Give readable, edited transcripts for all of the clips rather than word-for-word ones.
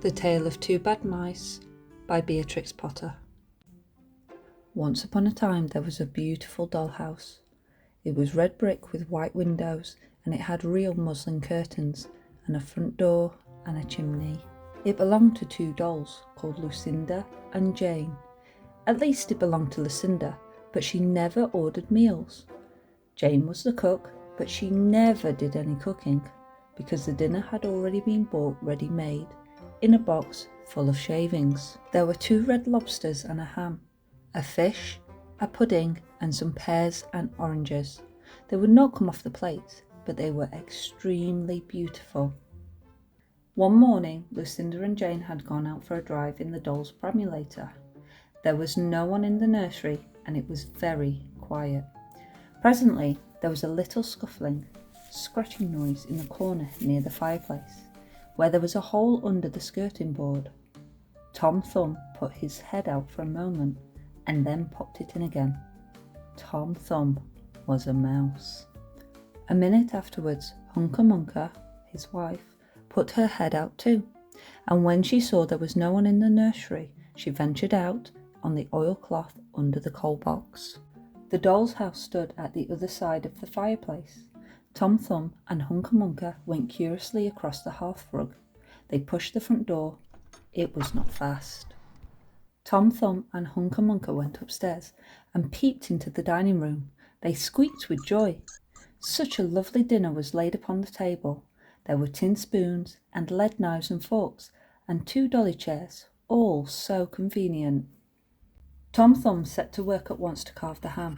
The Tale of Two Bad Mice by Beatrix Potter. Once upon a time there was a beautiful dollhouse. It was red brick with white windows, and it had real muslin curtains and a front door and a chimney. It belonged to two dolls called Lucinda and Jane. At least it belonged to Lucinda, but she never ordered meals. Jane was the cook, but she never did any cooking because the dinner had already been bought ready-made in a box full of shavings. There were 2 red lobsters and a ham, a fish, a pudding, and some pears and oranges. They would not come off the plate, but they were extremely beautiful. One morning, Lucinda and Jane had gone out for a drive in the doll's perambulator. There was no one in the nursery, and it was very quiet. Presently, there was a little scuffling, scratching noise in the corner near the fireplace, where there was a hole under the skirting board. Tom Thumb put his head out for a moment and then popped it in again. Tom Thumb was a mouse. A minute afterwards, Munca, his wife, put her head out too, and when she saw there was no one in the nursery, she ventured out on the oilcloth under the coal box. The doll's house stood at the other side of the fireplace. Tom Thumb and Munca went curiously across the hearthrug. They pushed the front door. It was not fast. Tom Thumb and Munca went upstairs and peeped into the dining room. They squeaked with joy. Such a lovely dinner was laid upon the table. There were tin spoons and lead knives and forks and 2 dolly chairs, all so convenient. Tom Thumb set to work at once to carve the ham.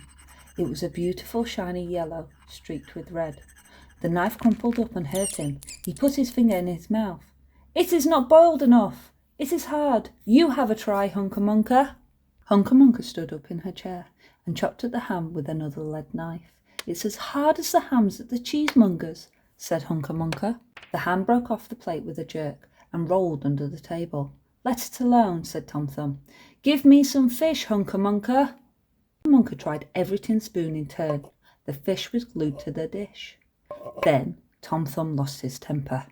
It was a beautiful shiny yellow, streaked with red. The knife crumpled up and hurt him. He put his finger in his mouth. "It is not boiled enough. It is hard. You have a try, Munca." Munca stood up in her chair and chopped at the ham with another lead knife. "It's as hard as the hams at the cheesemonger's," said Munca. The ham broke off the plate with a jerk and rolled under the table. "Let it alone," said Tom Thumb. "Give me some fish, Munca." Munca tried every tin spoon in turn. The fish was glued to the dish. Then Tom Thumb lost his temper.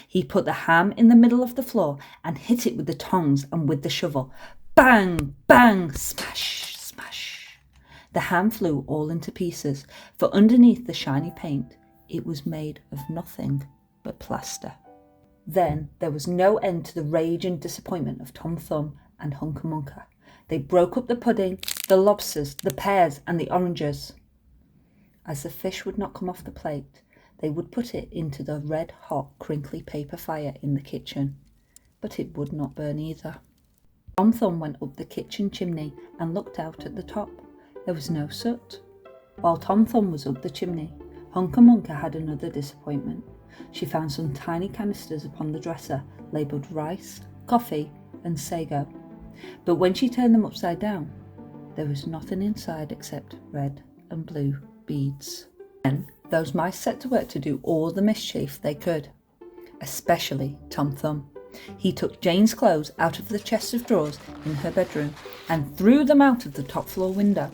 He put the ham in the middle of the floor and hit it with the tongs and with the shovel. Bang, bang, smash, smash. The ham flew all into pieces, for underneath the shiny paint, it was made of nothing but plaster. Then there was no end to the rage and disappointment of Tom Thumb and Munca. They broke up the pudding, the lobsters, the pears, and the oranges. As the fish would not come off the plate, they would put it into the red-hot, crinkly paper fire in the kitchen, but it would not burn either. Tom Thumb went up the kitchen chimney and looked out at the top. There was no soot. While Tom Thumb was up the chimney, Munca had another disappointment. She found some tiny canisters upon the dresser, labelled rice, coffee, and sago. But when she turned them upside down, there was nothing inside except red and blue beads. Then those mice set to work to do all the mischief they could, especially Tom Thumb. He took Jane's clothes out of the chest of drawers in her bedroom and threw them out of the top floor window.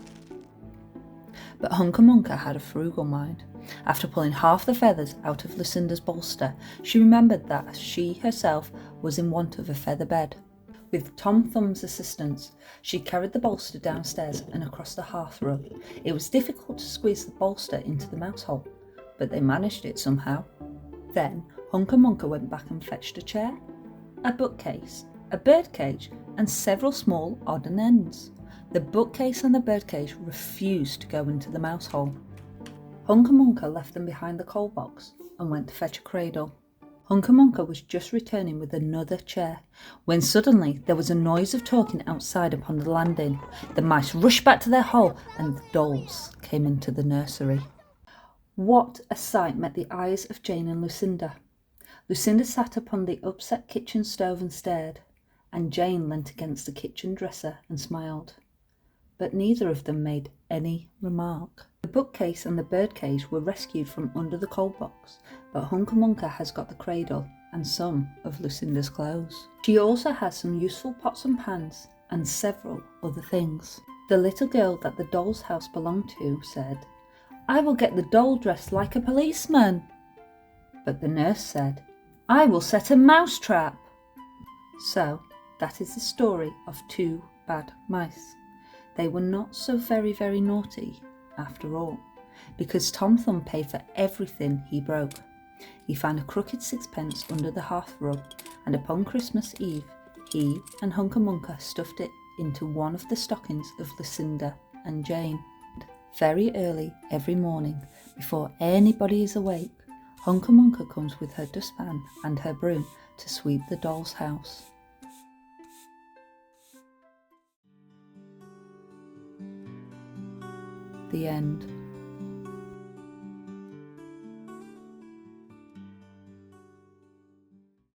But Munca had a frugal mind. After pulling half the feathers out of Lucinda's bolster, she remembered that she herself was in want of a feather bed. With Tom Thumb's assistance, she carried the bolster downstairs and across the hearthrug. It was difficult to squeeze the bolster into the mouse hole, but they managed it somehow. Then Munca went back and fetched a chair, a bookcase, a birdcage, and several small odd and ends. The bookcase and the birdcage refused to go into the mouse hole. Munca left them behind the coal box and went to fetch a cradle. Munca was just returning with another chair, when suddenly there was a noise of talking outside upon the landing. The mice rushed back to their hole and the dolls came into the nursery. What a sight met the eyes of Jane and Lucinda! Lucinda sat upon the upset kitchen stove and stared, and Jane leant against the kitchen dresser and smiled. But neither of them made any remark. The bookcase and the birdcage were rescued from under the coal box, but Munca has got the cradle and some of Lucinda's clothes. She also has some useful pots and pans and several other things. The little girl that the doll's house belonged to said, "I will get the doll dressed like a policeman." But the nurse said, "I will set a mouse trap." So that is the story of two bad mice. They were not so very, very naughty after all, because Tom Thumb paid for everything he broke. He found a crooked sixpence under the hearthrug, and upon Christmas Eve he and Hunca Munca stuffed it into one of the stockings of Lucinda and Jane. Very early every morning, before anybody is awake, Hunca Munca comes with her dustpan and her broom to sweep the doll's house. The end.